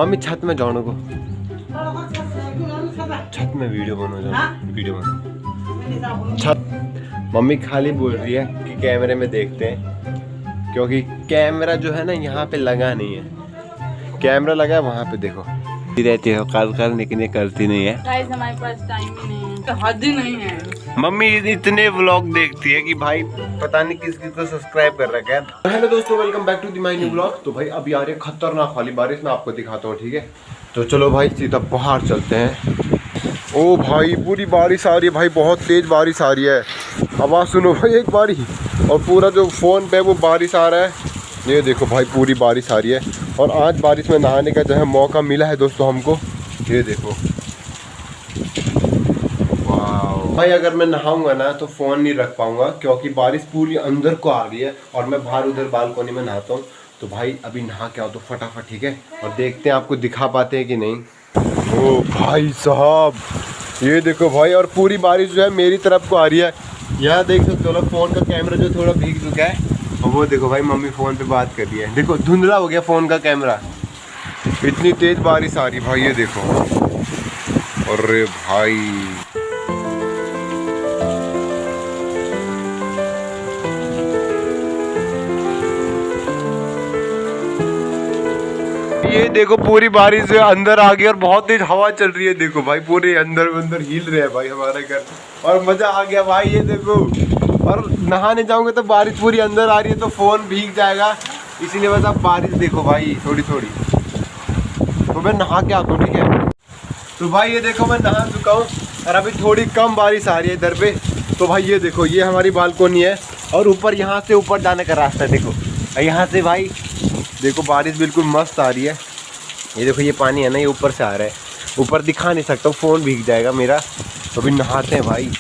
Mummy छत में जाने को, छत में वीडियो बनो, जाओ वीडियो बनो छत। मम्मी खाली बोल रही है कि कैमरे में देखते हैं, क्योंकि कैमरा जो है ना यहाँ पे लगा नहीं है, कैमरा लगा है वहाँ पे देखो रहती हो कल लेकिन ये करती नहीं है। हमारे पास टाइम ही नहीं है, हद ही नहीं है। मम्मी इतने व्लॉग देखती है कि भाई पता नहीं किस किस को सब्सक्राइब कर रखा है। हेलो दोस्तों, welcome back to the my new vlog. तो भाई अभी आ रही है खतरनाक वाली बारिश, मैं आपको दिखाता हूँ, ठीक है। तो चलो भाई सीधा बाहर चलते हैं। ओ भाई पूरी बारिश आ रही है भाई, बहुत तेज बारिश आ रही है। आवाज़ सुनो भाई एक बारी, और पूरा जो फ़ोन पे वो बारिश आ रहा है। ये देखो भाई पूरी बारिश आ रही है, और आज बारिश में नहाने का जो है मौका मिला है दोस्तों हमको। ये देखो वाह भाई, अगर मैं नहाऊंगा ना तो फ़ोन नहीं रख पाऊंगा, क्योंकि बारिश पूरी अंदर को आ रही है और मैं बाहर उधर बालकोनी में नहाता हूँ। तो भाई अभी नहा के आओ तो फटाफट, ठीक है, और देखते हैं आपको दिखा पाते हैं कि नहीं। ओ भाई साहब ये देखो भाई, और पूरी बारिश जो है मेरी तरफ को आ रही है। यहाँ देख सकते हो, फ़ोन का कैमरा जो थोड़ा भीग चुका है, और वो देखो भाई मम्मी फ़ोन पे बात कर रही है। देखो धुंधला हो गया फ़ोन का कैमरा, इतनी तेज़ बारिश आ रही भाई। ये देखो, अरे भाई ये देखो पूरी बारिश जो अंदर आ गई और बहुत तेज हवा चल रही है। देखो भाई पूरे अंदर अंदर हिल रहे हैं भाई हमारे घर, और मजा आ गया भाई। ये देखो, और नहाने जाऊंगे तो बारिश पूरी अंदर आ रही है तो फोन भीग जाएगा, इसीलिए बस आप बारिश देखो भाई थोड़ी थोड़ी। तो मैं नहा के आता हूँ, ठीक है। तो भाई ये देखो मैं नहा चुका हूँ, और अभी थोड़ी कम बारिश आ रही है इधर पे। तो भाई ये देखो, ये हमारी बालकोनी है, और ऊपर यहाँ से ऊपर जाने का रास्ता है। देखो यहाँ से भाई देखो बारिश बिल्कुल मस्त आ रही है। ये देखो ये पानी है ना, ये ऊपर से आ रहा है, ऊपर दिखा नहीं सकता, फ़ोन भीग जाएगा मेरा। तो अभी नहाते हैं भाई।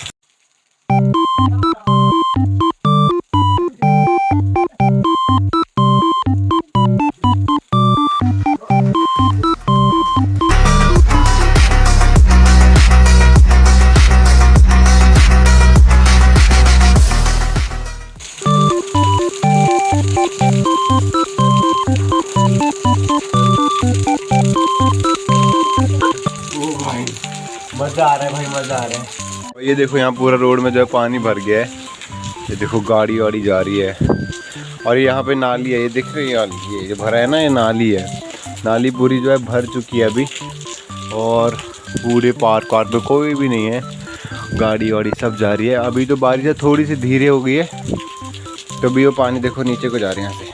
मज़ा आ रहा है भाई, मज़ा आ रहा है। ये देखो यहाँ पूरा रोड में जो है पानी भर गया है। ये देखो गाड़ी वाड़ी जा रही है, और यहाँ पे नाली है, ये देख रहे हैं, ये जो भरा है ना, ये नाली है। नाली पूरी जो है भर चुकी है अभी, और पूरे पार्क वार्क में कोई भी नहीं है, गाड़ी वाड़ी सब जा रही है। अभी तो बारिश थोड़ी सी धीरे हो गई है, तो भी वो पानी देखो नीचे को जा रहे हैं यहाँ से।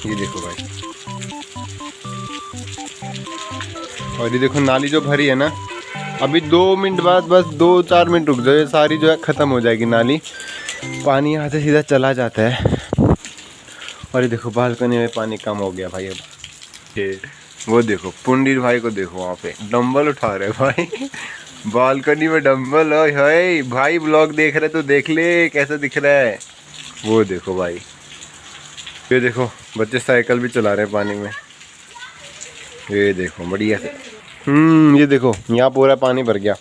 ये देखो भाई, और ये देखो नाली जो भरी है ना, अभी 2 मिनट बाद, बस 2-4 मिनट रुक जाओ, ये सारी जो है ख़त्म हो जाएगी नाली, पानी यहाँ से सीधा चला जाता है। और ये देखो बालकनी में पानी कम हो गया भाई अब। ये वो देखो पुंडीर भाई को देखो, वहाँ पे डंबल उठा रहे भाई बालकनी में डंबल। है भाई ब्लॉग देख रहे तो देख ले कैसा दिख रहा है। वो देखो भाई, ये देखो बच्चे साइकिल भी चला रहे हैं पानी में। ये देखो बढ़िया से, ये देखो यहाँ पूरा पानी भर गया,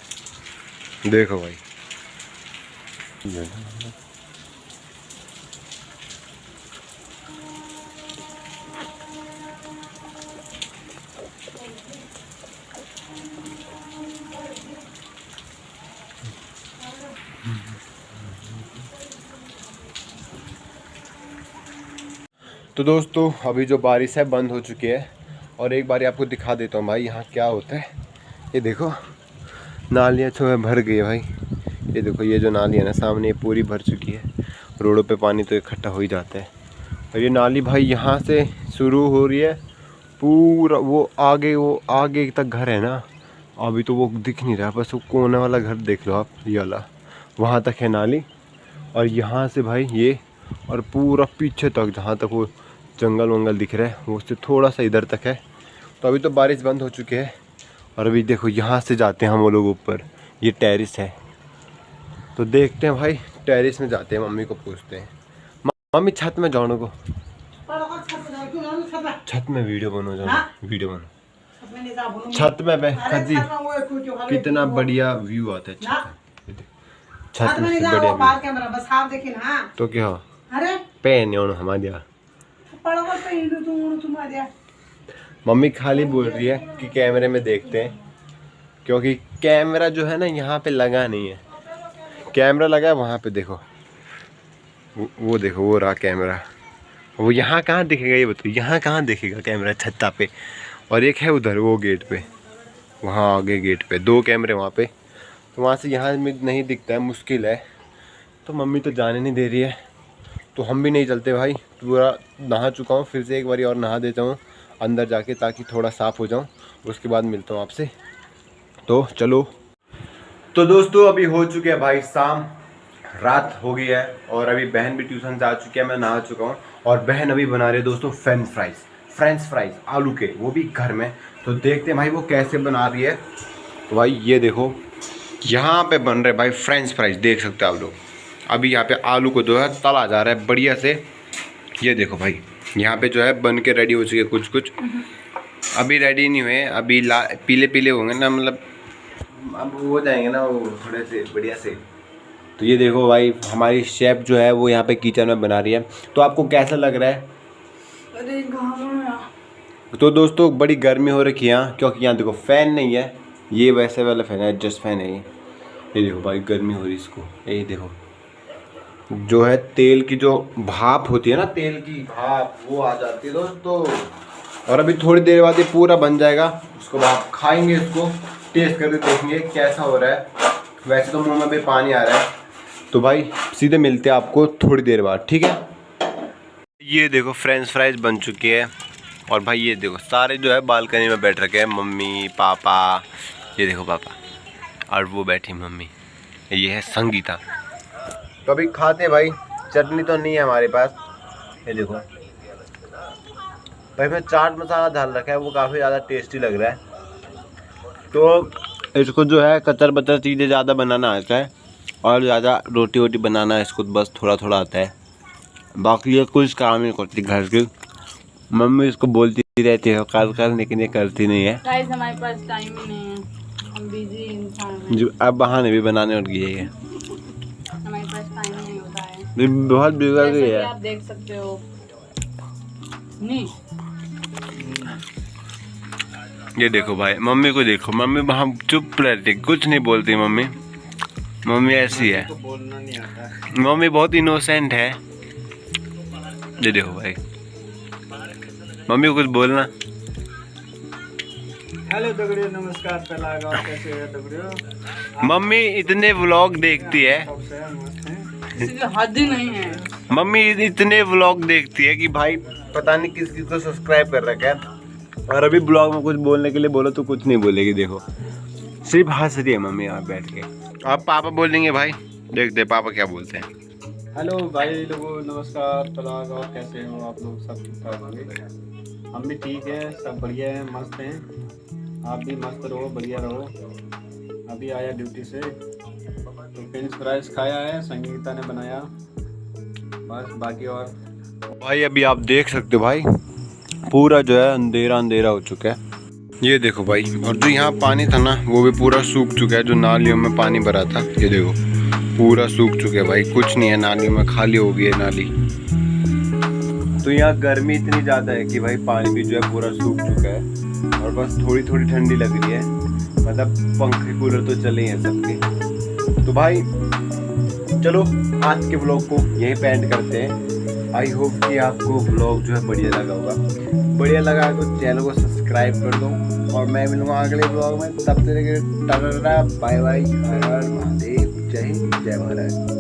देखो भाई। तो दोस्तों अभी जो बारिश है बंद हो चुकी है, और एक बार आपको दिखा देता हूँ भाई यहाँ क्या होता है। ये देखो नालियाँ जो है भर गई है भाई। ये देखो ये जो नाली है ना सामने, ये पूरी भर चुकी है। रोडों पे पानी तो इकट्ठा हो ही जाता है, और ये नाली भाई यहाँ से शुरू हो रही है पूरा, वो आगे तक घर है ना। अभी तो वो दिख नहीं रहा, बस वो कोने वाला घर देख लो आप, ये वाला, वहाँ तक है नाली। और यहाँ से भाई ये, और पूरा पीछे तक जहाँ तक वो जंगल वंगल दिख रहा है, वो उससे थोड़ा सा इधर तक है। तो अभी तो बारिश बंद हो चुकी है, और अभी देखो यहाँ से जाते हैं हम वो लोग ऊपर, ये टेरिस है। तो देखते हैं भाई, टेरिस में जाते हैं, मम्मी को पूछते हैं। मम्मी छत में जाने को, छत में वीडियो बनो, जाओ वीडियो बनो छत में कदी कितना बढ़िया व्यू आता है छत में से बढ़िया। तो क्या पेन हमारे मम्मी खाली बोल रही है कि कैमरे में देखते हैं, क्योंकि कैमरा जो है ना यहाँ पे लगा नहीं है। कैमरा लगा है वहाँ पे, देखो वो देखो, वो रहा कैमरा। वो यहाँ कहाँ दिखेगा ये बताओ, यहाँ कहाँ दिखेगा कैमरा? छत्ता पे, और एक है उधर वो गेट पे, वहाँ आगे गेट पे 2 कैमरे वहाँ पे। तो वहाँ से यहाँ में नहीं दिखता है, मुश्किल है। तो मम्मी तो जाने नहीं दे रही है, तो हम भी नहीं चलते भाई। पूरा नहा चुका हूँ, फिर से एक बार और नहा देता हूँ अंदर जाके, ताकि थोड़ा साफ़ हो जाऊँ। उसके बाद मिलता हूँ आपसे, तो चलो। तो दोस्तों अभी हो चुके हैं भाई शाम, रात हो गई है, और अभी बहन भी ट्यूशन जा चुकी है, मैं नहा चुका हूँ। और बहन अभी बना रही है दोस्तों फ्रेंच फ्राइज आलू के, वो भी घर में। तो देखते हैं भाई वो कैसे बना रही है। तो भाई ये देखो, यहाँ पे बन रहे भाई फ्रेंच फ्राइज, देख सकते हो आप लोग। अभी यहाँ पे आलू को जो है तला जा रहा है बढ़िया से। ये देखो भाई, यहाँ पे जो है बन के रेडी हो चुके कुछ कुछ, अभी रेडी नहीं हुए, अभी पीले पीले होंगे ना, मतलब अब हो जाएंगे ना वो थोड़े से बढ़िया से। तो ये देखो भाई, हमारी शेफ जो है वो यहाँ पे किचन में बना रही है। तो आपको कैसा लग रहा है? अरे तो दोस्तों बड़ी गर्मी हो रखी है यहाँ, क्योंकि यहाँ देखो फैन नहीं है, ये वैसे वाला फैन है, एडजस्ट फैन है ये देखो भाई, गर्मी हो रही इसको। ये देखो जो है तेल की जो भाप होती है ना, तेल की भाप वो आ जाती है दोस्तों। और अभी थोड़ी देर बाद ये पूरा बन जाएगा, उसको बाद खाएंगे, इसको टेस्ट करके देखेंगे कैसा हो रहा है। वैसे तो मुंह में भी पानी आ रहा है। तो भाई सीधे मिलते हैं आपको थोड़ी देर बाद, ठीक है। ये देखो फ्रेंच फ्राइज बन चुकी है, और भाई ये देखो सारे जो है बालकनी में बैठ रखे हैं, मम्मी पापा, ये देखो पापा, और वो बैठी मम्मी, ये है संगीता। तो अभी खाते हैं भाई। चटनी तो नहीं है हमारे पास, ये देखो भाई, मैं चाट मसाला डाल रखा है, वो काफ़ी ज़्यादा टेस्टी लग रहा है। तो इसको जो है कतर बतर चीज़ें ज़्यादा बनाना आता है, और ज़्यादा रोटी वोटी बनाना इसको बस थोड़ा थोड़ा आता है, बाकी ये कुछ काम नहीं करती घर की। मम्मी इसको बोलती रहती है कर, लेकिन ये करती नहीं है। गाइस हमारे पास टाइम ही नहीं है, हम बिजी इंसान हैं। जो अब बहाने भी बनाने उठ गई है, हमारे पास टाइम नहीं होता है, बहुत बिगड़ गई है। आप देख सकते हो। नहीं ये देखो भाई, मम्मी को देखो, मम्मी वहाँ चुप रहती, कुछ नहीं बोलती मम्मी। मम्मी ऐसी है, बोलना नहीं आता। मम्मी बहुत इनोसेंट है। ये देखो भाई, मम्मी को कुछ बोलना। हेलो दगड़ियों, नमस्कार। पहला गाँव कैसे है दगड़ियों? मम्मी इतने व्लॉग देखती है, सबसे मस्त है। किसी का हद ही नहीं है। मम्मी इतने व्लॉग देखती है कि भाई पता नहीं किस किस को सब्सक्राइब कर रखा है, और अभी ब्लॉग में कुछ बोलने के लिए बोलो तो कुछ नहीं बोलेगी। देखो सिर्फ हंस रही है मम्मी यहाँ बैठ के। अब पापा बोलेंगे भाई, देखते पापा क्या बोलते हैं। हेलो भाई लोगों, नमस्कार। पहला गाँव कैसे हो आप लोग? सब ठीक ठाक होंगे? हम भी ठीक है, सब बढ़िया है, मस्त हैं। आप भी मस्त रहो, बढ़िया रहो। अभी आया ड्यूटी से, तो फ्रेंच फ्राइज खाया है, संगीता ने बनाया, बस। बाकी और भाई अभी आप देख सकते हो भाई, पूरा जो है अंधेरा अंधेरा हो चुका है। ये देखो भाई, और जो यहाँ पानी था ना वो भी पूरा सूख चुका है, जो नालियों में पानी भरा था ये देखो पूरा सूख चुका है भाई, कुछ नहीं है नालियों में, खाली हो गई है नाली। तो यहाँ गर्मी इतनी ज़्यादा है कि भाई पानी भी जो है पूरा सूख चुका है, और बस थोड़ी थोड़ी ठंडी लग रही है, मतलब पंखे कूलर तो चले हैं सबके। तो भाई चलो आज के व्लॉग को यहीं पे एंड करते हैं। आई होप कि आपको व्लॉग जो है बढ़िया लगा होगा। बढ़िया लगा तो चैनल को सब्सक्राइब कर दो, और मैं मिलूँगा अगले व्लॉग में। तब तक टाटा बाय बाय, हर हर महादेव, जय हिंद, जय भारत।